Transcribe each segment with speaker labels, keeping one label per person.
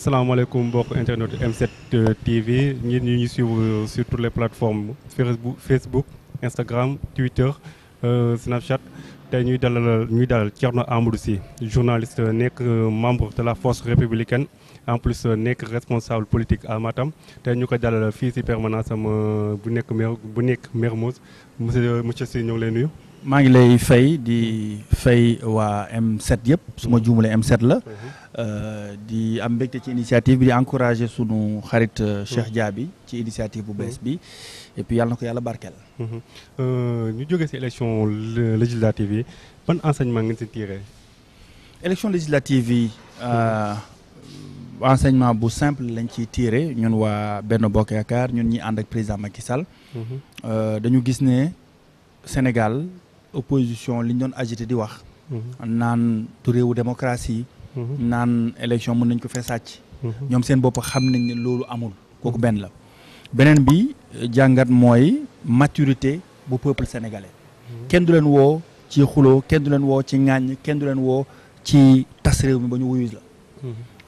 Speaker 1: asalaamaaleykum mbokk internet M7 TV ñi ñuy suivre sur toutes les plateformes Facebook Instagram Twitter Snapchat tey ñuy dalal Thierno Amadou Sy journaliste nekk membre de la force républicaine en plus nekk responsable politique à Matam tey ñu ko dalal fii ci permanence am bu nekk Mermoz monsieur Sy ñoo ngi lay nuyu.
Speaker 2: maa ngi lay fay di fay waa M7 yëpp su ma juumalee M7 la di am mbégte ci initiative bi di encourager sunu xarit Cheikh Diaby ci initiative bu bees bi et puis yàlla na ko yàlla barkeel.
Speaker 1: ñu jógee ci élection législative yi ban enseignement ngeen ci tiré.
Speaker 2: élection législative yi enseignement bu simple lañ ciy tiré ñun waa Benno Bokk Yaakaar ñun ñi ànd ak président Macky Sall. dañu gis ne Sénégal opposition li ñu doon agité di wax. naan du réewu démocratie. naan élection mën nañ ko fee sàcc. ñoom seen bopp xam nañ ne loolu amul kooku benn la. beneen bi jàngat mooy maturité bu peuple sénégalais. kenn du leen woo ci xuloo kenn du leen woo ci ŋàññ kenn du leen woo ci tas réew mi ba ñu wuyus la.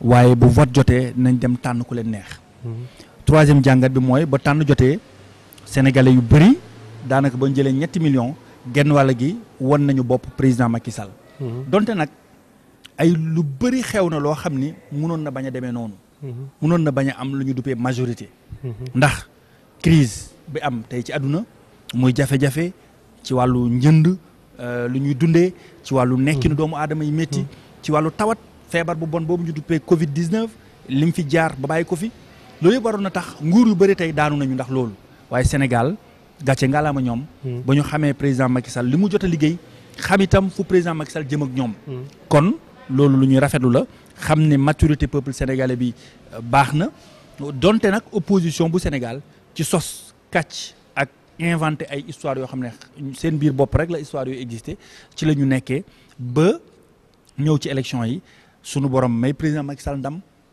Speaker 2: waaye bu vote jotee nañ dem tànn ku leen neex. troisième jàngat bi mooy ba tànn jotee sénégalais yu bëri daanaka ba ñu jëlee 7 millions genn wàll gi won nañu bopp président Macky Sall. donte nag ay lu bëri xew na loo xam ni mënoon na bañ a demee noonu. mënoon na bañ a am lu ñu duppee majorité. ndax crise bi am tey ci àdduna muy jafe-jafe ci wàllu njënd lu ñuy dundee ci wàllu nekkinu doomu aadama yi métti ci wàllu tawat feebar bu bon boobu ñu duppee Covid 19 lim fi jaar ba bàyyi ko fi loolu yëpp waroon na tax nguur yu bëri tey daanu nañu ndax loolu waaye Sénégal gàcce ngalaama ñoom. ba ñu xamee président Macky Sall li mu jot a liggéey xam itam fu président Macky Sall jëm ak ñoom. kon loolu lu ñuy rafetlu la xam ne maturité peuple sénégalais bi baax na donte nag opposition bu Sénégal ci sos kàcc ak inventé ay histoire yoo xam ne seen biir bopp rek la histoire yooyu existé ci la ñu nekkee ba ñëw ci élection yi sunu borom may président Macky Sall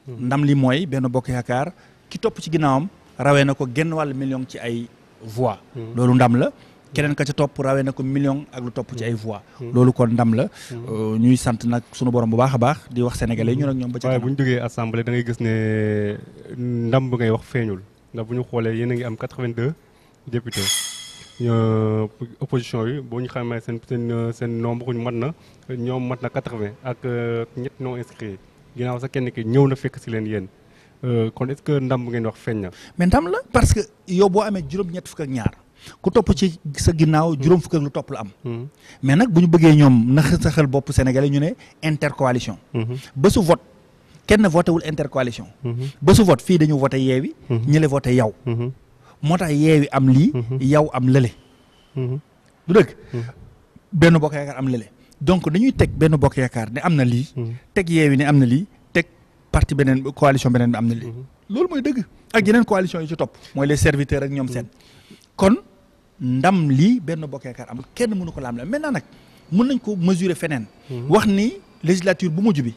Speaker 2: ndam li mooy Benno Bokk Yaakaar ki topp ci ginnaawam rawee na ko genn wàll million ci ay voix. loolu ndam la. keneen ka ca topp rawee na ko million ak lu topp ci ay voix. loolu kon ndam la. ñuy sant nag sunu borom bu baax a baax di wax sénégalais ñun ak ñoom. ba ca kanam
Speaker 1: waaye bu ñu duggee assemblée da ngay gis ne ndam bi ngay wax feeñul ndax bu ñu xoolee yéen a ngi am 82 députés opposition yi boo ñu xamee seen nombre mat na ñoom mat na 80 ak ñett non inscrits ginnaaw sax kenn ki ñëw na fekk si leen yéen kon est-ce que ndam bi ngeen wax feeñ na.
Speaker 2: mais ndam la parce que yow boo amee juróom-ñett fukk ak ñaar. ku topp ci sa ginnaaw juróom fukk ak lu topp la am. mais nag bu ñu bëggee ñoom nax saxal bopp sénégalais ñu ne intercoalition. ba su vote kenn voté wul intercoalition. ba su vote fii dañu voté yeewi. ñële voté yow. moo tax yeewi am lii. yow am lële. du dëgg. Benno Bokk Yaakaar am lële donc dañuy teg Benno Bokk Yaakaar ne am na lii. teg yeewi ne am na lii teg parti beneen coalition beneen bi am na lii. loolu mooy dëgg ak yeneen coalition yi ci topp mooy les serviteurs ak ñoom seen. kon ndam lii Benno Bokk Yaakaar am kenn mënu ko laam la maintenant nag mën nañ ko mesurer feneen. wax ni législature bu mujj bi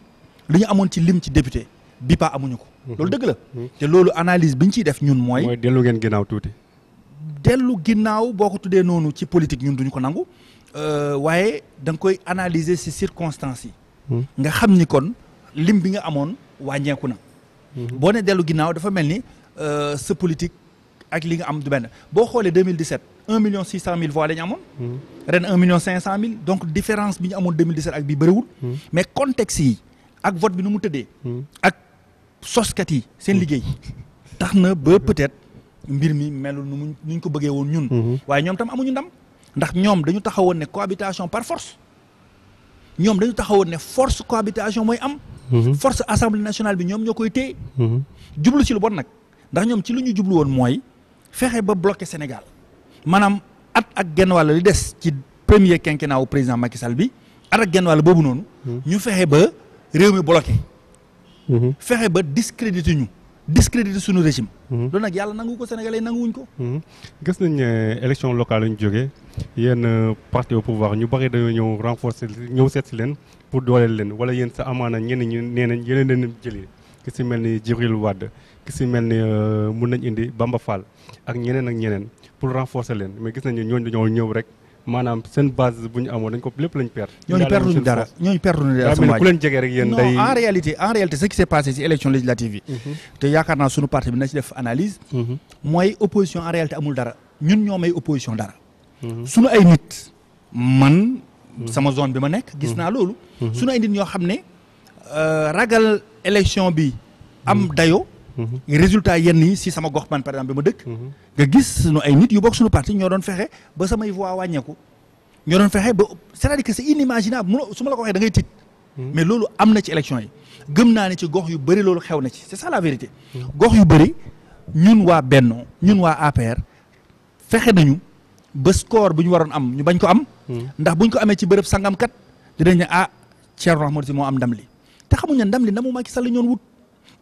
Speaker 2: li ñu amoon ci lim ci député bi pa amuñu ko. loolu dëgg la. te loolu analyse bi ñu ciy def ñun mooy.
Speaker 1: mooy dellu ngeen ginnaaw tuuti.
Speaker 2: dellu ginnaaw boo ko tuddee noonu ci politique ñun duñu ko nangu waaye da nga koy analyser ci circonstances yi. nga xam ni kon lim bi nga amoon wàññeeku na. boo ne dellu ginnaaw dafa mel ni sa politique. ak li nga am du benn boo xoolee 2017 1,6 million voix la ñu amoon. ren 1,5 million donc différence bi ñu amoon 2017 ak bii bëriwul. mais contexte yi ak vote bi nu mu tëddee. ak soskat yi seen liggéey. tax na ba peut-être mbir mi melul nu ñu ko bëggee woon ñun. waaye ñoom tam amuñu ndam ndax ñoom dañu taxawoon ne cohabitation par force. ñoom dañu taxawoon ne force cohabitation mooy am. force assemblée nationale bi ñoom ñoo koy téye. jublu ci lu bon nag ndax ñoom ci lu ñu jublu woon mooy. fexe ba bloqué Sénégal maanaam at ak genn wàll li des ci premier quinquennat wu président Macky Sall bi at ak genn wàll boobu noonu. ñu fexe ba réew mi bloqué. fexe ba discrédité suñu régime. loolu nag yàlla nangu ko Sénégalais nanguwuñ ko.
Speaker 1: gis nañ ne élection locale la ñu jógee yéen parti au pouvoir ñu bari dañoo ñëw renforcer ñëw seet si leen pour dooleel leen wala yéen sa amaana ñenn ñi nee nañ yeneen leen jëlee ki si mel ni Djibril Wade. ki si mel ni mun nañ indi Bamba Fall ak ñeneen pour renforcer leen mais gis nañu ñooñu dañoo ñëw rek maanaam seen base bu ñu amoon dañ ko lépp lañ perdre.
Speaker 2: ñooñu perdre ñu dara ñooñu perdre ñu dara.
Speaker 1: ku leen jege rek yéen
Speaker 2: non
Speaker 1: day
Speaker 2: en réalité ce qui s'est passé ci élection législative yi. te yaakaar naa sunu parti bi na ci def analyse. mooy opposition en réalité amul dara ñun ñoo may opposition dara. sunu ay nit man. sama zone bi ma nekk gis naa loolu. sunu ay nit ñoo xam ne ragal élection bi am dayo résultat yenn yi si sama gox man par exemple bi ma dëkk. nga gis sunu ay nit yu bokk sunu parti ñoo doon fexe ba samay voix wàññeeku. ñoo doon fexe ba c'est-à-dire que c'est inimaginable su ma la ko waxee da ngay tiit. mais loolu am na ci élection yi. gëm naa ne ci gox yu bëri loolu xew na ci c'est ça la vérité. gox yu bëri ñun waa Benno ñun waa APR fexe nañu ba score bu ñu waroon am ñu bañ ko am. ndax buñ ko amee ci bërëb sangam kat dinañ ne ah Thierno Ahmadou Sy moo am ndam li te xamuñ ne ndam li ndamu Macky Sall la ñoon wut.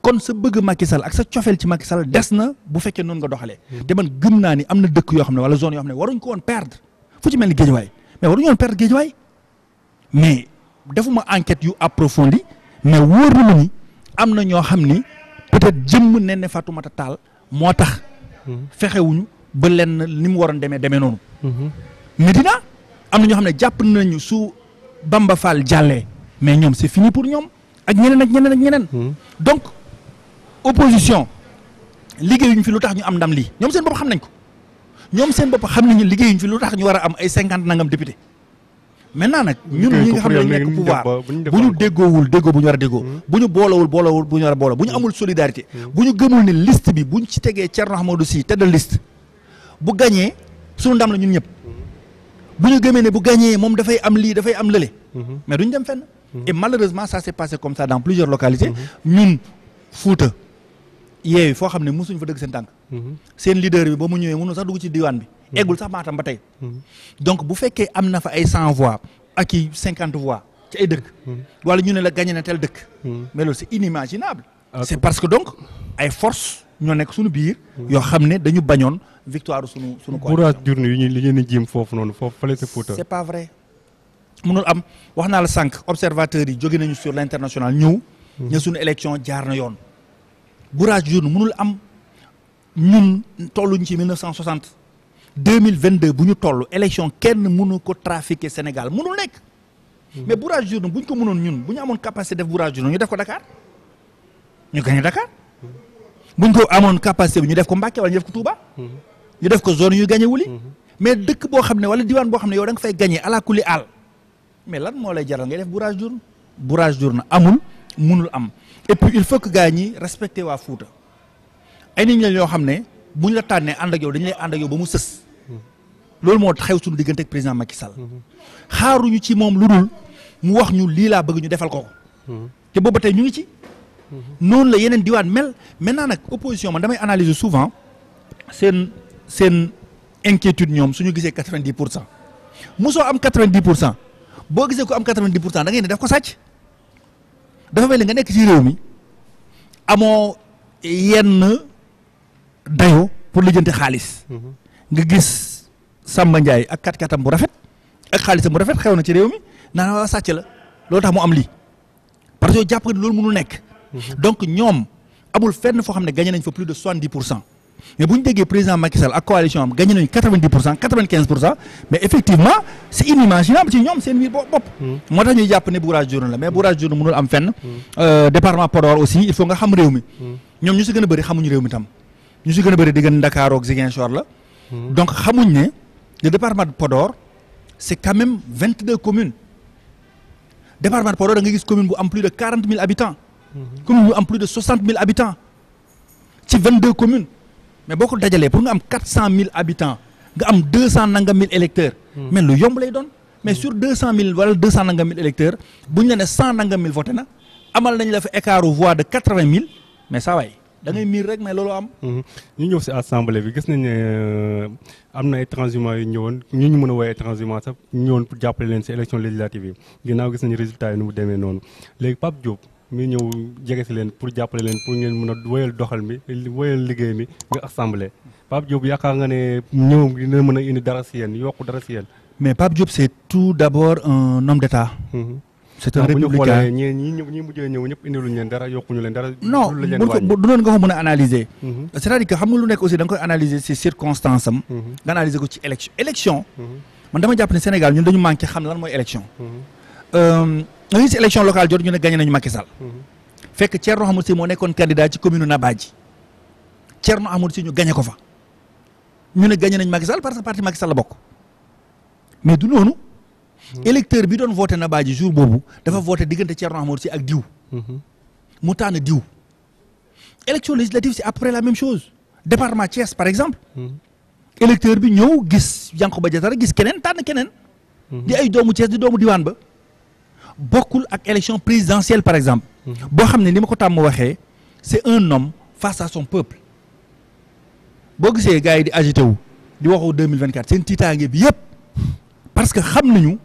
Speaker 2: kon sa bëgg Macky Sall ak sa cofeel ci Macky Sall des na bu fekkee noonu nga doxalee. te man gëm naa ni am na dëkk yoo xam ne wala zone yoo xam ne waruñ ko woon perdre fu ci mel ni Guédiawaye mais waruñu woon perdre Guédiawaye mais defuma enquête yu approfondie mais wóor na ma ni am na ñoo xam ni peut-être jëmm Néné Fatoumata Tall moo tax. fexewuñu ba lenn ni mu waroon demee noonu. Médina am na ñoo xam ne jàpp nañu su Bamba Fall jàllee mais ñoom c'est fini pour ñoom ak ñeneen. donc. opposition liggéeyuñ fi lu tax ñu am ndam lii ñoom seen bopp xam nañ ko ñoom seen bopp xam nañu liggéeyuñ fi lu tax ñu war a am ay 50 nangam député maintenant nag ñun ñi nga xam ne nekk pouvoir bu ñu déggoowul déggoo bu ñu war a déggoo bu ñu boolowul bu ñu war a booloo bu ñu amul solidarité bu ñu gëmul ne liste bi buñ ci tegee Thierno Ahmadou Sy tête de liste bu gañee suñu ndam la ñun ñëpp bu ñu gëmee ne bu gañee moom dafay am lii dafay am lële mais duñ dem fenn et malheureusement ça s'est passé comme ça dans plusieurs localités ñun Fouta yeewi foo xam ne mosuñ fa dëgg seen tànk seen leader bi ba mu ñëwee mënul sax dugg ci diwaan bi eggul sax Matam ba tey donc bu fekkee am na fa ay 100 voix ak i 50 voix ci ay dëkk wala ñu ne la gagné na tel dëkk mais loolu c'est inimaginable c'est parce que donc ay force ñoo nekk suñu biir yoo xam ne dañu bañoon victoire suñu
Speaker 1: bourrage d'urne yu li ngeen di jéem foofu noonu foofu fële sa Fouta
Speaker 2: c'est pas vrai mënul am wax naa la sànq observateurs yi jóge nañu sur l'international ñëw ña suñu élection jaar na yoon bourrage d'urne mënul am ñun tolluñ ci 1960 2022 bu ñu toll élection kenn mënu ko trafiquer Sénégal mënul nekk mais bourrage d'urne bu ñu ko mënoon ñun bu ñu amoon capacité def bourrage d'urne ñu def ko Dakar ñu gagné Dakar bu ñu ko amoon capacité bi ñu def ko Mbacké wala ñu def ko Touba ñu def ko zone yu gagné wuli mais dëkk boo xam ne wala diwaan boo xam ne yow da nga fay gagné ala kulli aal mais lan moo lay jaral ngay def bourrage d'urne amul mënul am et puis il faut que gars ñi respecté waa Fouta ay nit ñi ñoo xam ne bu ñu la tànnee ànd ak yow dañu lay ànd ak yow ba mu sës loolu moo xew suñu diggante ak président Macky Sall xaaruñu ci moom lu dul mu wax ñu lii laa bëgg ñu defal ko te booba tey ñu ngi ci noonu la yeneen diwaan mel maintenant nag opposition man damay analyser souvent seen inquiétude ñoom suñu gisee 90% mosoo am 90% boo gisee ko am 90% da ngay ne daf ko sàcc dafa mel ni nga nekk ci réew mi amoo yenn dayo pour lijjanti xaalis nga gis Samba Ndiaye ak kat-katam bu rafet ak xaalisam bu rafet xew na ci réew mi naa waa sàcc la loolu tax mu am lii parce que jàpp nga loolu mënul nekk donc ñoom amul fenn foo xam ne gagné nañ fa plus de 70% mais bu ñu déggee président Macky Sall ak coalition am gagné nañu 90% 95% mais effectivement c'est inimaginable ci ñoom seen biir bopp moo tax ñuy jàpp ne bourrage d'urne la mais bourrage d'urne mënul am fenn département Podor aussi il faut nga xam réew mi ñoom ñu si gën a bëri xamuñu réew mi tam ñu si gën a bëri diggante Dakar ak Ziguinchor la donc xamuñ ne le département de Podor c'est quand même 22 communes département de Podor da nga gis commune bu am plus de 40 000 habitants commune bu am plus de 60 000 habitants ci 22 communes mais boo ko dajalee pour nga am 400 000 habitants nga am 200 nangam 1000 électeurs mais lu yomb lay doon mais sur 200 000 wala 200 nangam 1000 électeurs bu ñu la ne 100 nangam 1000 voté na amal nañ la fa écart u voix de 80 000 mais saa waay da ngay miir rek mais loolu am.
Speaker 1: ñu ñëw si assemblée bi gis nañ ne am na ay transhumants yu ñëwoon ñu mën a woowee transhumants sax ñëwoon pour jàppale leen si élection législative yi ginnaaw gis nañu résultat yi nu mu demee noonu léegi Pape Diop mi ñëw jege si leen pour jàppale leen pour ngeen mën a wéyal doxal mi wéyal liggéey mi nga assemblée Pape Diop yaakaar nga ne ñëwam dina mën a indi dara si yéen yokku dara si yéen.
Speaker 2: mais Pape Diop c'est tout d'abord un homme d'État. c'est un républicain
Speaker 1: ñi mujjee ñëw ñëpp indiluñ leen dara yokkuñu leen dara.
Speaker 2: non du noonu nga ko mën a analyser. c'est-à-dire que xam nga lu nekk aussi da nga koy analyser ci circonstance am. nga analyser ko ci élection. man dama jàpp ne Sénégal ñun dañu manqué xam lan mooy élection. da ngay si élection locale jot ñu ne gagné nañu Macky Sall. fekk Thierno Amadou Sy moo nekkoon candidat ci commune Nabadji Thierno Amadou Sy ñu gagné ko fa ñu ne gagné nañu Macky Sall parce que parti Macky Sall la bokk mais du noonu. électeur bi doon voté Nabadji jour boobu dafa voté diggante Thierno Amadou Sy ak diw. mu tànn diw. élection législative c'est après la même chose département Thiès par exemple. électeur bi ñëw gis Yankhoba Diattara gis keneen tànn keneen. di ay doomu Thiès di doomu diwaan ba. bokkul ak élection présidentielle par exemple. boo xam ne ni ma ko tàmm waxee c'est un homme face à son peuple. boo gisee gars yi di agité wu di waxu 2024 seen tiitaange bi yëpp parce que xam nañu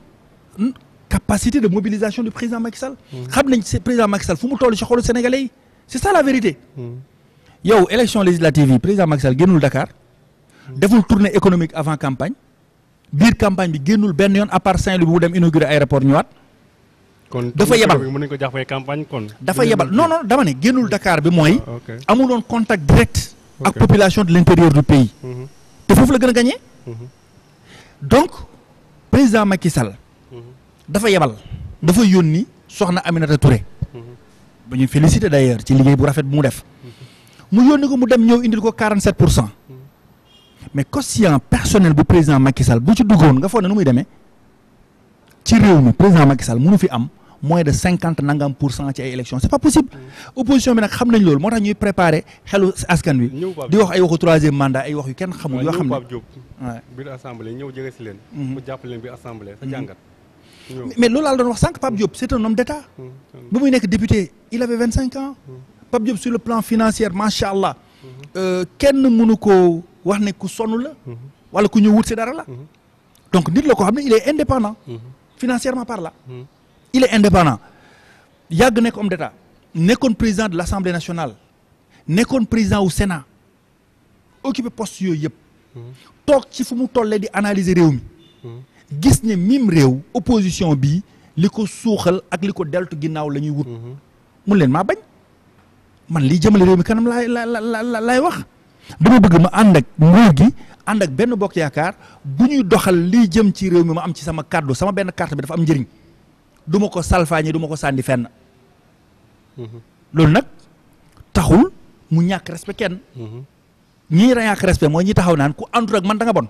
Speaker 2: capacité de mobilisation du président Macky Sall. xam nañ président Macky Sall fu mu toll ci xolu sénégalais yi c'est ça la vérité. yow élection législative yi président Macky Sall génnul Dakar. deful tournée économique avant campagne. biir campagne bi génnul benn yoon à part Saint-Louis bu mu dem inaugurer aéroport ñëwaat.
Speaker 1: kon
Speaker 2: dafa yebal
Speaker 1: mën nañu ko jàppee campagne kon.
Speaker 2: dafa yebal non non dama ne génnul Dakar bi mooy. amuloon contact direct. ak population de l'intérieur du pays. te foofu la gën a gagné. donc président Macky Sall. dafa yebal. dafa yónni soxna Aminata Touré. ba ñu félicité d'ailleurs ci liggéey bu rafet bu mu def. mu yónni ko mu dem ñëw indil ko 47%. mais quotient personnel bu président Macky Sall bu ci duggoon nga foog ne nu muy demee. ci réew mi président Macky Sall mënu fi am moins de 50% ci ay élections c'est pas possible. opposition bi nag xam nañ loolu moo tax ñuy préparer xelu askan wi. di wax ay waxu troisième mandat ay wax yu kenn xamul. yoo xam ne
Speaker 1: Pape Diop. biir assemblée ñëw jege si leen. mu jàppale leen biir assemblée sa jàngat.
Speaker 2: mais loolu laa doon wax sànq Pape Diop c'est un homme d'État. ba muy nekk député il avait 25 ans. Pape Diop sur le plan financier macha allah. kenn mënu ko wax ne ku sonn la. wala ku ñëw wut si dara la. donc nit la ko xam ne il est indépendant. financièrement par là. il est indépendant. yàgg nekk homme d'État. nekkoon président de l'Assemblée nationale. nekkoon président au Sénat. occupé poste yooyu yëpp. toog ci fu mu tollee di analyser réew mi. gis ne mim réew opposition bi li ko suuxal ak li ko deltu ginnaaw la ñuy wut. mun leen maa bañ. man lii jëmale réew mi kanam laay wax. dama bëgg ma ànd ak nguur gi ànd ak benn bokk yaakaar bu ñuy doxal lii jëm ci réew mi ma am ci sama kàddu sama benn carte bi dafa am njëriñ du ma ko salfaañe du ma ko sànni fenn. loolu nag taxul mu ñàkk respect kenn. ñii ñàkk respect mooy ñi taxaw naan ku àndut ak man da nga bon.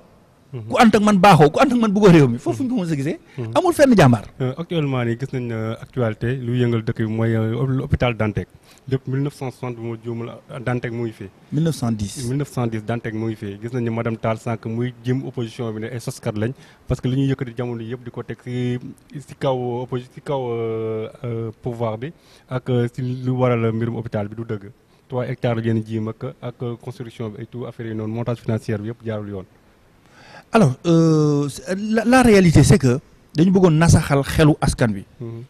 Speaker 2: ku ànd ak man baaxoo ku ànd ak man bëggoo réew mi foofu ñu ko mën a gisee. amul fenn jàmbaar.
Speaker 1: actuellement nii gis nañ actualité lu yëngal dëkk bi mooy l'hôpital Dantec depuis 1960 bu ma juumul Dantec mu ngi fi. 1910 Dantec mu ngi fi gis nañ ne madame Tall sànq muy jëm opposition bi ne ay soskat lañ parce que li ñuy yëkkati jamono yëpp di ko teg si kaw pouvoir bi ak si lu waral mbirum hôpital bi du dëgg 3 hectares la ngeen ji ak construction bi et tout affaire yi noonu montage financier bi yëpp jaarul yoon.
Speaker 2: alors la réalité c'est que dañu bëggoon nasaxal xelu askan wi.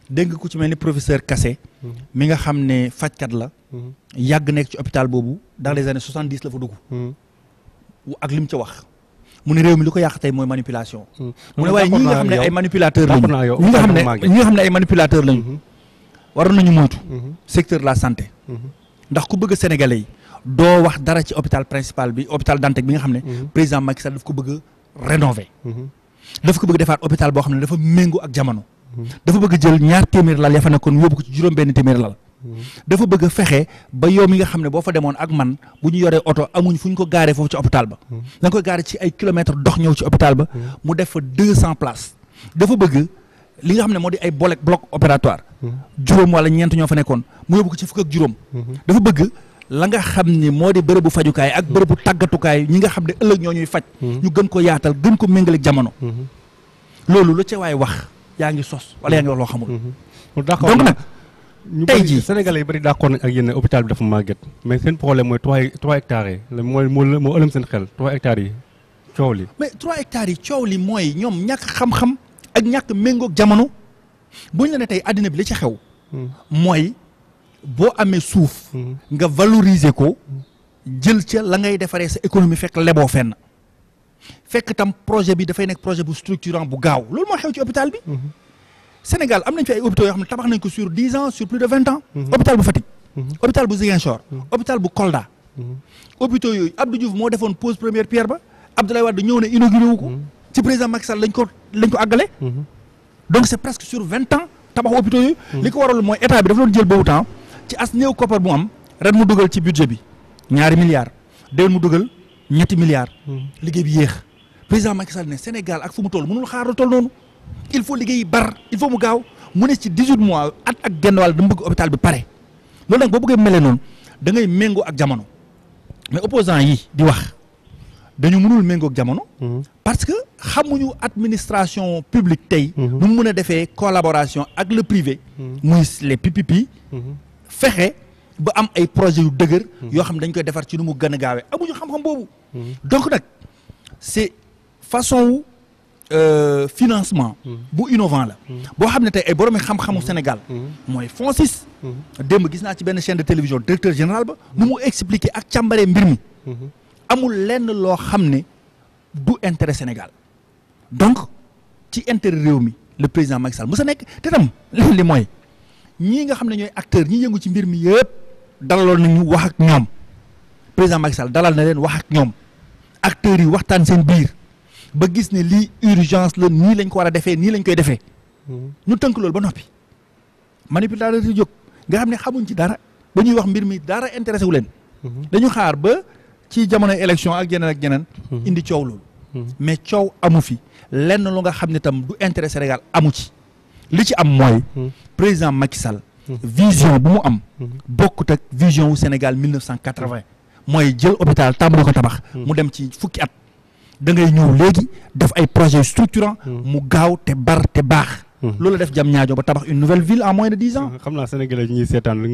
Speaker 2: dégg nga ku ci mel ni professeur Kassé. mi nga xam ne fajkat la. yàgg nekk ci hôpital boobu dans les années 70 la fa dugg. ak lim ca wax. mu ne réew mi li ko yàq tey mooy manipulation. mu ne waaye ñi nga xam ne ay manipulateurs lañu. ñi nga xam ne ay manipulateurs lañu. waroon nañu moytu. secteur de la santé. ndax ku bëgg Sénégalais yi doo wax dara ci hôpital principal bi hôpital Dantec bi nga xam ne. président Macky Sall daf ko bëgg rénover. dafa ko bëgg defaat hôpital boo xam ne dafa méngoo ak jamono. dafa bëgg jël 2 téeméeri lal ya fa nekkoon yóbbu ko ci juróom-benn téeméeri lal. dafa bëgg fexe ba yow mi nga xam ne boo fa demoon ak man bu ñu yoree oto amuñ fu ñu ko gaaree foofu ci hôpital ba. da nga koy gaaree ci ay kilomètres dox ñëw ci hôpital ba. mu def fa 200 places. dafa bëgg li nga xam ne moo di ay bloc opératoire. juróom wala ñeent ñoo fa nekkoon mu yóbbu ko ci fukk ak juróom. dafa bëgg. la nga xam ni moo di bërëbu fajukaay ak bërëbu tàggatukaay ñi nga xam ne ëllëg ñoo ñuy faj. ñu gën ko yaatal gën ko méngaleeg jamono. loolu lu ca waay wax yaa ngi sos wala yaa ngi wax loo xamul. donc nag tey jii
Speaker 1: Sénégalais yi bari d'accord nañ ak yéen hôpital bi dafa màgget mais seen problème mooy 3 hectares yi moo ëlëm seen xel 3 hectares yi coow li.
Speaker 2: mais 3 hectares yi coow li mooy ñoom ñàkk xam-xam ak ñàkk méngoog jamono buñ la ne tey àddina bi li ci xew. mooy. boo amee suuf. nga valoriser ko. jël ca la ngay defaree sa économie fekk leboo fenn. fekk tam projet bi dafay nekk projet bu structurant bu gaaw loolu moo xew ci hôpital bi. Sénégal am nañ fi ay hôpitaux yoo xam ne tabax nañ ko sur 10 ans sur plus de 20 ans. hôpital bu Fatick. hôpital bu Ziguinchor. hôpital bu Kolda. hôpitaux yooyu Abdou Diouf moo defoon pose première pierre ba Abdoulaye Wade ñëw na inauguré wu ko. ci président Macky Sall lañ ko àggale. donc c'est presque sur 20 ans tabax hôpitaux yooyu. li ko waral mooy état bi dafa doon jël boobu temps ci as néew koppar bu am ren mu dugal ci budget bi 2 milliards déwén mu dugal 3 milliards. liggéey bi yéex président Macky Sall ne Sénégal ak fu mu toll mënul xaar lu toll noonu il faut liggéey bar il faut mu gaaw mu ne ci 18 mois at ak genn wàll dama bëgg hôpital bi pare loolu nag boo bëggee melee noonu da ngay méngoo ak jamono mais opposants yi di wax dañu mënul méngoo ak jamono. parce que xamuñu administration publique tey. nu mu mën a defee collaboration ak le privé. muy les PPP. fexe ba am ay projets yu dëgër. yoo xam ne dañ koy defar ci nu mu gën a gaawee amuñu xam-xam boobu. donc nag c'est façon financement. bu innovant la. boo xam ne tey ay boroomi xam-xamu Sénégal. mooy FONSIS. démb gis naa ci benn chaîne de télévision directeur général ba nu mu expliquer ak càmbaree mbir mi. amul lenn loo xam ne du intérêt Sénégal donc ci intérêt réew mi le président Macky Sall mu sa nekk te tam li mooy ñii nga xam ne ñooy acteurs ñi yëngu ci mbir mi yëpp dalaloon nañu wax ak ñoom président Macky Sall dalal na leen wax ak ñoom acteurs yi waxtaan seen biir ba gis ne lii urgence la nii lañ ko war a defee nii lañ koy defee ñu tënk loolu ba noppi manipulateur yi jóg nga xam ne xamuñ ci dara ba ñuy wax mbir mi dara intéressé wu leen dañu xaar ba ci jamonoy élection ak yeneen indi coow loolu mais coow amu fi lenn lu nga xam ne tam du intérêt Sénégal amu ci li ci am mooy président Macky Sall vision bu mu am bokkut ak vision wu Sénégal 1980 mooy jël hôpital tàmbali ko tabax mu dem ci fukki at da ngay ñëw léegi def ay projets structurants mu gaaw te bar te baax loolu def jam ñaajo ba tabax une nouvelle ville en moins de 10 ans.
Speaker 1: xam naa Sénégalais ñuy seetaan di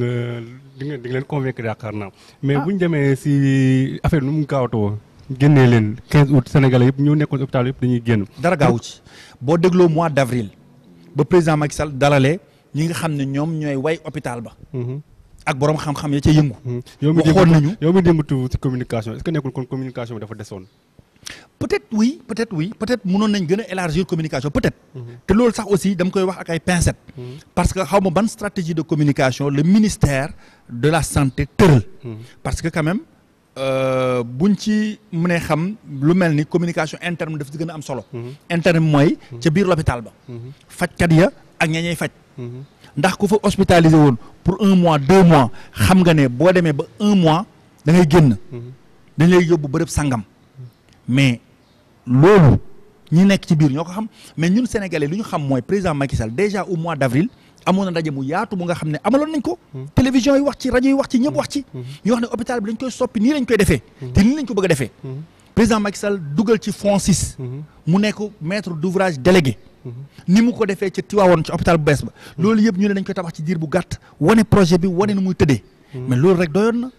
Speaker 1: nga leen convaincre yaakaar naa mais bu ñu demee si affaire nu mu gaawatoo génnee leen 15 août Sénégalais yëpp ñoo nekkoon hôpital yëpp dañuy génn.
Speaker 2: dara gaawu ci boo dégloo mois d'avril ba président Macky Sall dalalee ñi nga xam ne ñoom ñooy way hôpital ba. ak borom xam-xam ya ca yëngu. waxoon nañu
Speaker 1: yow mi démbatu ci communication est-ce que nekkul kon communication bi dafa desoon.
Speaker 2: peut-être oui peut-être mënoon nañ gën a élargir communication peut-être. te loolu sax aussi dama koy wax ak ay pincettes. parce que xaw ma ban stratégie de communication le ministère de la santé tëral. parce que quand même buñ ci mënee xam lu mel ni communication interne daf ci gën a am solo. interne mooy. ca biir l'hôpital ba. fajkat ya ak ña ñuy faj. ndax ku fa hospitalisé woon pour 1 mois 2 mois xam nga ne boo demee ba 1 mois da ngay génn. dañ lay yóbbu bërëb sangam. mais loolu ñi nekk ci biir ñoo ko xam mais ñun sénégalais li ñu xam mooy président Macky Sall déjà au mois d'avril amoon na ndaje mu yaatu mu nga xam ne amaloon nañ ko. télévision yi wax ci rajo yi wax ci ñëpp wax ci. ñu wax ne hôpital bi dañ koy soppi nii lañ koy defee. te nii lañ ko bëgg a defee. président Macky Sall dugal ci FONSIS. mu nekk maître d'ouvrage délégué. ni mu ko defee ci Tivaouane ci hôpital bu bees ba. loolu yëpp ñu ne dañ koy tabax ci diir bu gàtt wane projet bi wane nu muy tëddee. mais loolu rek doyoon na.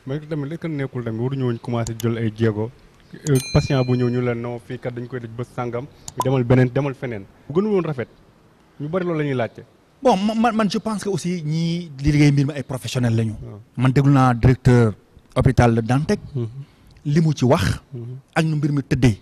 Speaker 1: mais tamit li ko nekkul tamit waruñu woon commencé jël ay jéego. patient bu ñëw ñu la non fii kat dañ koy def bés sàngam demal feneen bu gënu woon rafet ñu bari loolu la ñuy laajte.
Speaker 2: bon man je pense que aussi ñii di liggéey mbir mi ay professionnels lañu. man déglu naa directeur hôpital de Dantec. li mu ci wax. ak nu mbir mi tëddee.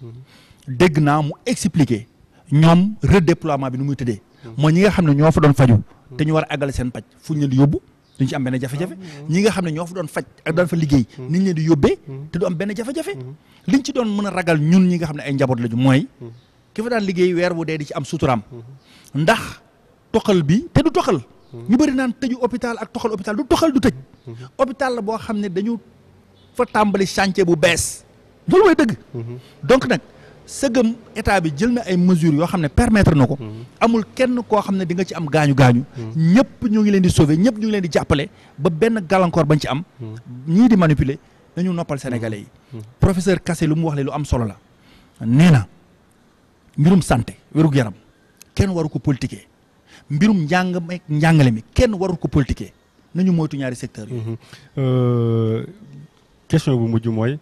Speaker 2: dégg naa mu expliquer ñoom redéploiement bi nu muy tëddee. mooy ñi nga xam ne ñoo fa doon faju te ñu war a àggale seen paj fu ñu leen di yóbbu. duñ ci am benn jafe-jafe ñi nga xam ne ñoo fa doon faj ak daan fa liggéey niñ leen di yóbbee te du am benn jafe-jafe liñ ci doon mën a ragal ñun ñi nga xam ne ay njaboot lañu mooy ki fa daan liggéey weer bu dee di ci am suturaam ndax toxal bi te du toxal ñu bëri naan tëju hôpital ak toxal hôpital du toxal du tëj hôpital la boo xam ne dañu fa tàmbali chantier bu bees loolu mooy dëgg donc nag sëgëm état bi jël na ay mesures yoo xam ne permettre na ko amul kenn koo xam ne di nga ci am gaañu-gaañu ñëpp ñu ngi leen di sauver ñëpp ñu ngi leen di jàppale ba benn gàllankoor bañ ci am ñii di manipuler nañu noppal sénégalais yi professeur Kassé lu mu wax le lu am solo la nee na mbirum santé wérug yaram kenn waru ko politiquer mbirum njàngale mi kenn waru ko politiquer nañu moytu ñaari secteurs yi
Speaker 1: question bu mujj mooy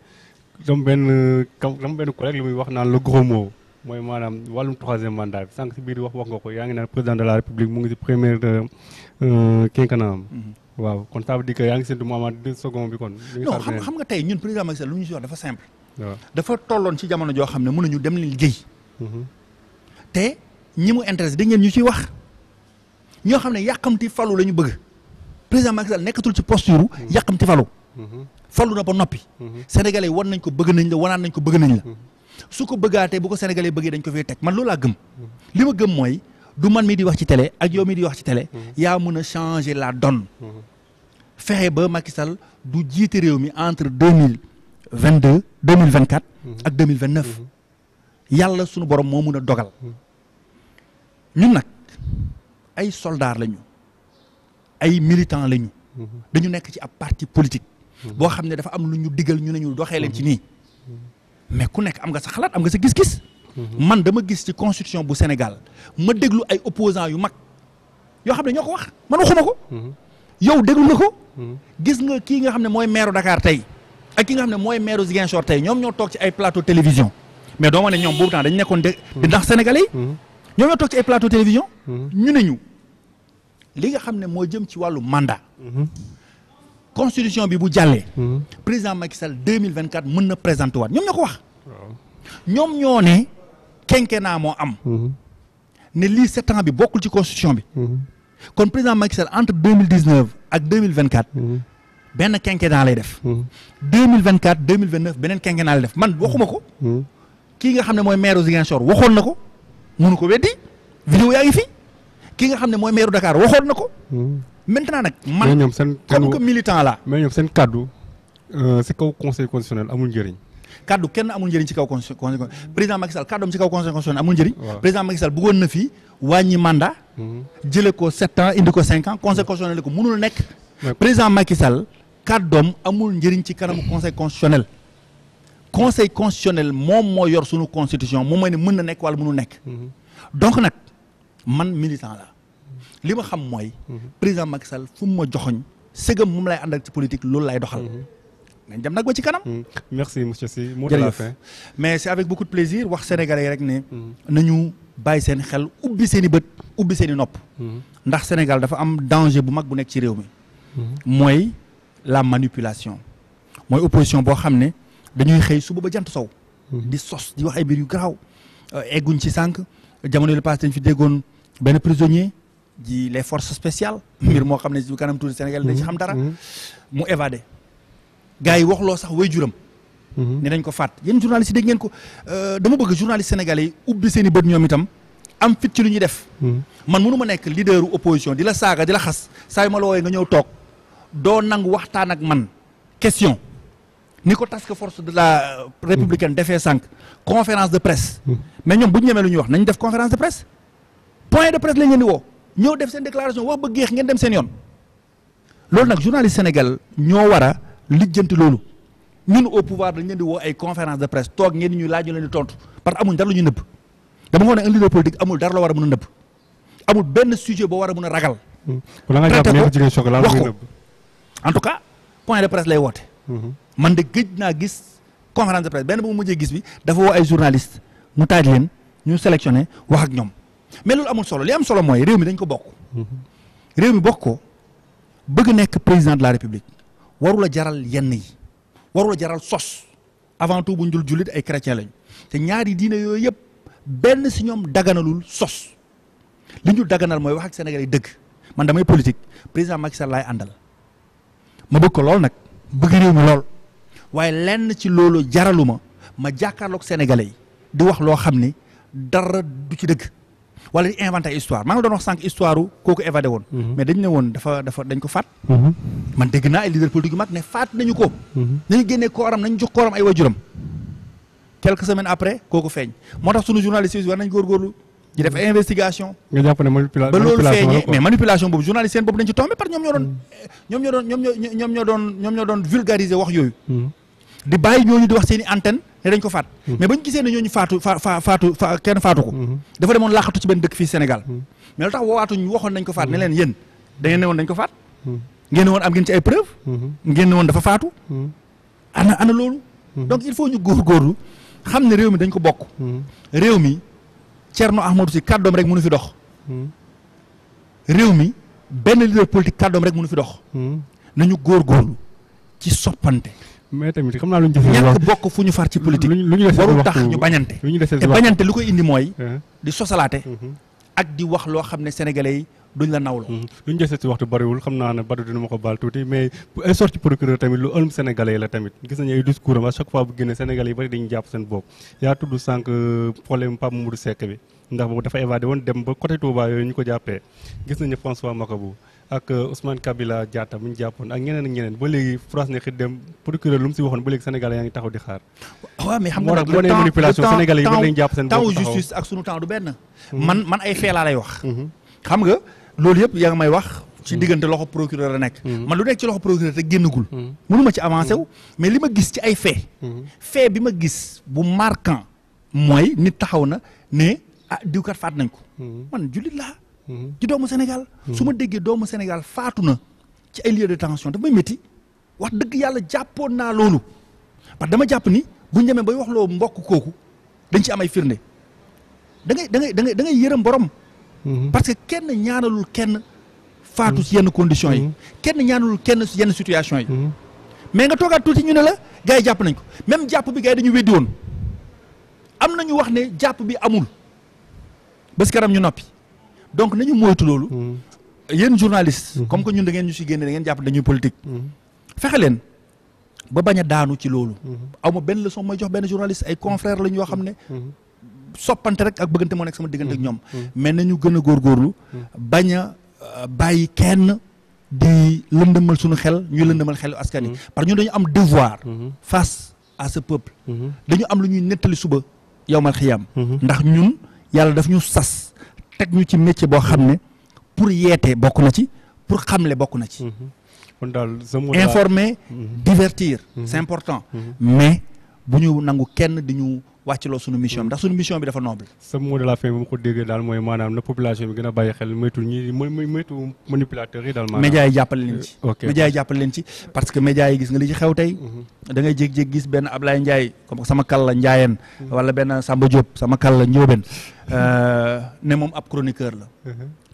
Speaker 1: dama benn collègue li muy wax naan le gros mot mooy maanaam wàllum 3e mandat bi sànq si biir wax nga ko yaa ngi naan président de la république mu ngi si première quinquennat waaw kon ça veut dire que yaa ngi séntu mu amaat 2 secondes bi kon.
Speaker 2: non xam nga tey ñun président Macky Sall lu ñu si wax dafa simple. waaw dafa tolloon ci jamono joo xam ne mën nañu dem leen liggéey. te ñi mu intéressé da ngeen ñu ciy wax ñoo xam ne yàqamti falu la ñu bëgg président Macky Sall nekkatul ci posture yàqamti falu. falu na ba noppi. Sénégalais yi wan nañ ko bëgg nañ la wanaan nañ ko bëgg nañ la. su ko bëggaatee bu ko sénégalais bëggee dañ ko fiy teg man loolu laa gëm li ma gëm mooy du man mi di wax ci télé ak yow mi di wax ci télé yaa mën a changer la donne fexe ba Macky Sall du jiite réew mi entre 2022 2024 ak 2029 yàlla sunu borom moo mën a dogal ñun nag ay soldats lañu ay militants lañu dañu nekk ci ab parti politique boo xam ne dafa am lu ñu digal ñu ne ñu doxee leen ci nii mais ku nekk am nga sa xalaat am nga sa gis-gis man dama gis ci constitution bu Sénégal ma déglu ay opposants yu mag yoo xam ne ñoo ko wax man waxuma ko yow déglu nga ko gis nga kii nga xam ne mooy maire Dakar tey ak ki nga xam ne mooy maire Ziguinchor tey ñoom ñoo toog ci ay plateau télévision mais doo ma ne ñoom boobu temps dañu nekkoon di ndax sénégalais yi ñoom ñoo toog ci ay plateau télévision ñu ne ñu li nga xam ne moo jëm ci wàllu mandat constitution bi bu jàllee président Macky Sall 2024 mën na présenter waat ñoom ñoo ko wax ñoom ñoo ne quinquennat moo am ne lii 7 ans bi bokkul ci constitution bi kon président Macky Sall entre 2019 ak 2024 benn quinquennat lay def 2024 2029 beneen quinquennat lay def man waxuma ko kii nga xam ne mooy maire Ziguinchor waxoon na ko mënu ko weddi vidéo yaa ngi fi kii nga xam ne mooy maire Dakar waxoon na ko maintenant nag man comme que militant la
Speaker 1: mais ñoom seen kaddu si kaw conseil constitutionnel amul njëriñ
Speaker 2: kaddu kenn amul njëriñ ci kaw président Macky Sall kaddoom ci kaw conseil constitutionnel amul njëriñ président Macky Sall bëggoon na fii wàññi mandat jële ko 7 ans indi ko 5 ans conseil constitutionnel ko mënul nekk président Macky Sall kaddoom amul njëriñ ci kanamu conseil constitutionnel moom moo yor sunu constitution moom mooy ne mën na nekk wala mënul nekk donc nag man militant la li ma xam mooy président Macky Sall fu mu ma joxoñ sëgam moom lay àndal ci politique loolu lay doxal nañ dem nag ba ci kanam
Speaker 1: merci monsieur Sy mot de la fin
Speaker 2: mais c'est avec beaucoup de plaisir wax sénégalais yi rek ne nañu bàyyi seen xel ubbi seen i bët ubbi seen i nopp ndax Sénégal dafa am danger bu mag bu nekk ci réew mi mooy la manipulation mooy opposition boo xam ne dañuy xëy suba ba jant sow di sos di wax ay mbir yu garaaw egguñ ci sànq jamono yi passé dañ fi déggoon benn prisonnier ji les forces spéciales mbir moo xam ne ci kanam tuuti Sénégal dañ ci xam dara mu évadé gars yi waxloo sax way juram ne dañ ko faat yéen journalistes yi dégg ngeen ko dama bëgg journalistes sénégalais yi ubbi seen i bët ñoom itam am fit ci lu ñuy def man mënu ma nekk leaderu opposition di la saaga di la xas saa yu ma la wooyee nga ñëw toog doo nangu waxtaan ak man question ni ko task force de la républicaine defee sànq conférence de presse mais ñoom bu ñu ñemee lu ñuy wax nañ def conférence de presse point de presse lañ leen di woo ñëw def seen déclaration wax ba géex ngeen dem seen yoon loolu nag journaliste Sénégal ñoo war a lijjanti loolu ñun au pouvoir dañ leen di woo ay conférence de presse toog ngeen ñu laaj ñu leen di tontu parce que amuñ dara lu ñu nëbb dama ko ne un leader politique amul dara la war a mën a nëbb amul benn sujet boo war a mën a ragal traité ko wax ko en tout cas point de presse lay woote man de gëj naa gis conférence de presse benn bu mu mujjee gis bi dafa woo ay journaliste mu taaj leen ñu sélectionné wax ak ñoom mais loolu amul solo li am solo mooy réew mi dañ ko bokk réew mi bokk ko bëgg nekk président de la république warula jaral yenn yi warula jaral sos avant tout bu ñu dul jullit ay chrétien lañu te ñaari diine yooyu yëpp benn si ñoom daganalul sos li ñu daganal mooy wax ak Sénégal yi dëgg man damay politique président Macky Sall laay àndal ma bëgg ko lool nag bëgg réew mi lool waaye lenn ci loolu jaraluma ma jàkkaarloog sénégalais yi di wax loo xam ni dara du ci dëgg wala di inventé histoire maa ngi doon wax sànq histoire kooku évadé woon mais dañ ne woon dafa dañ ko faat man dégg naa ay leader politique yu mag ne faat nañu ko nañu génnee kooram nañu jox kooram ay waajuram quelques semaines après kooku feeñ moo tax sunu journaliste yi war nañ góorgóorlu ñu def investigation
Speaker 1: nga jàpp ne
Speaker 2: ba loolu feeñee mais manipulation boobu journaliste seen boobu dañ ci tombé parce que ñoom ñoo doon vulgariser wax yooyu di bàyyi ñooñu di wax seen i antenne ne dañ ko faat mais bañ gisee ne ñooñu kenn faatu ko dafa demoon laaxatu ci benn dëkk fii Sénégal mais lu tax woowaatuñ waxoon nañ ko faat ne leen yéen da ngeen ne woon dañ ko faat ngeen ne woon am ngeen ci ay preuve ngeen ne woon dafa faatu ana loolu donc il faut ñu góorgóorlu xam ne réew mi dañ ko bokk réew mi Thierno Ahmadou Sy kàddoom rek mënu fi dox réew mi benn leader politique kàddoom rek mënu fi dox nañu góorgóorlu ci soppante
Speaker 1: mais tamit xam naa lu ñu def
Speaker 2: ñàkk bokk fu ñu far ci politique warul tax ñu bañante te bañante lu koy indi mooy di sosalaate ak di wax loo xam ne sénégalais yi duñ la nawlo.
Speaker 1: lu ñu jësee ci waxtu bariwul xam naa ne Badou dina ma ko baal tuuti mais ay sorti procureur tamit lu ëlm sénégalais la tamit gis nañu ay discours am à chaque fois bu génnee sénégalais yi bari dañuy jàpp seen bopp yaa tudd sànq problème Pape Mamadou Seck bi ndax boobu dafa évadé woon dem ba côté Touba yooyu ñu ko jàppee gis nañu François Makabu ak Ousmane Kabila Diatta bu ñu jàppoon ak ñeneen ba léegi France ne xit dem procureur lu mu si waxoon ba léegi sénégalais yaa ngi taxaw di xaar.
Speaker 2: waaw mais xam nga nag
Speaker 1: le temps manipulation sénégalais yi bari dañuy jàpp seen bopp
Speaker 2: temps justice ak sunu temps du benn. man ay fee laa lay wax. xam nga loolu yëpp yaa ngi may wax. ci diggante loxo procureur la nekk. man lu nekk ci loxo procureur te génnagul. mënuma ci avancé wu mais li ma gis ci ay fee. fee bi ma gis bu marquant mooy nit taxaw na ne diwkat faat nañ ko. man jullit laa. ci doomu Sénégal. su ma déggee doomu Sénégal faatu na ci ay lieu de détention daf may métti wax dëgg yàlla jàppoon naa loolu parce que dama jàpp ni buñ demee bay wax loo mbokk kooku dañ ci am ay firnde da ngay yërëm borom. parce que kenn ñaanalul kenn faatu ci yenn conditions yi. kenn ñaanalul kenn ci yenn situation yi. mais nga toogaat tuuti ñu ne la gars yi jàpp nañ ko même jàpp bi gars yi dañu weddi woon am na ñu wax ne jàpp bi amul bés karam ñu noppi. donc nañu moytu loolu. yéen journaliste. comme que ñun da ngeen ñu si génne da ngeen jàpp dañuy politique. fexe leen ba bañ a daanu ci loolu. aw ma benn leçon may jox benn journaliste ay confrères lañ yoo xam ne. soppante rek ak bëggante moo nekk sama diggante ak ñoom. mais nañu gën a góorgóorlu. bañ a bàyyi kenn di lëndëmal suñu xel ñuy lëndëmal xelu askan yi. parce que ñun dañu am devoir. face à ce peuple. dañu am lu ñuy nettali suba yawmal xiyaam. ndax ñun yàlla daf ñu sas. teg ñu ci métier boo xam ne pour yeete bokk na ci pour xamle bokk na ci.
Speaker 1: kon daal
Speaker 2: informer divertir c'est important. mais bu ñu nangu kenn di ñu wàccloo suñu mission bi ndax suñu mission bi dafa noble.
Speaker 1: sa mot de la fin bi ma ko déggee daal mooy maanaam na population bi gën a bàyyi xel moytu manipulateurs yi daal maanaam.
Speaker 2: médias yi jàppale leen ci. médias yi jàppale leen ci parce que médias yi gis nga li ci xew tey. da ngay jékki-jékki gis benn Ablaye Ndiaye comme sama kal la Ndiayeen. wala benn Samba Diop sama kal la Ndiobène. ne moom ab chroniqueur la.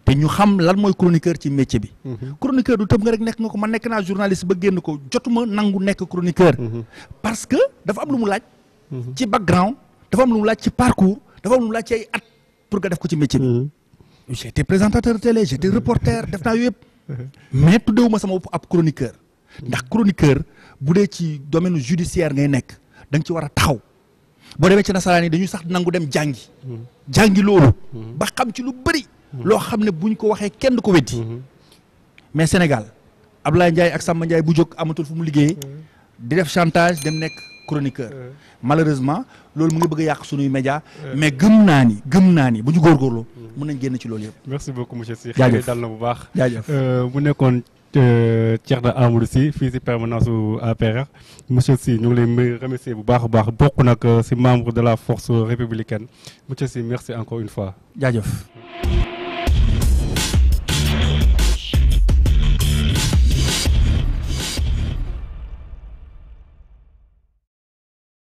Speaker 2: te ñu xam lan mooy chroniqueur ci métier bi. chroniqueur du tëb nga rek nekk nga ko man nekk naa journaliste ba génn ko jotuma nangu nekk chroniqueur. parce que dafa am lu mu laaj. ci background dafa am lu mu laaj ci parcours dafa am lu mu laaj ci ay at pour nga def ko ci métier bi. j'étais présentateur de télé j'étais reporter def naa yëpp. mais tuddewuma sama bopp ab chroniqueur. ndax chroniqueur bu dee ci domaine judiciaire ngay nekk da nga ci war a taxaw. boo demee ci nasaraan yi dañuy sax nangu dem jàngi. jàngi loolu. ba xam ci lu bëri. loo xam ne buñ ko waxee kenn du ko weddi. mais Sénégal Abdoulaye Ndiaye ak Samba Ndiaye bu jóg amatul fu mu liggéeyee. di def chantage dem nekk chroniqueur. malheureusement loolu mu ngi bëgg a yàq sunuy média mais gëm naa ni bu ñu góorgóorloo. mën nañ génn ci loolu yëpp.
Speaker 1: merci beaucoup monsieur Sy.
Speaker 2: jaajëf
Speaker 1: dal na bu baax.
Speaker 2: jaajëf
Speaker 1: bu nekkoon Thierno Amadou Sy fii si permanence su APR monsieur Sy ñu ngi lay remercier bu baax a baax bokk nag si membre de la force républicaine monsieur Sy merci encore une fois.
Speaker 2: jaajëf.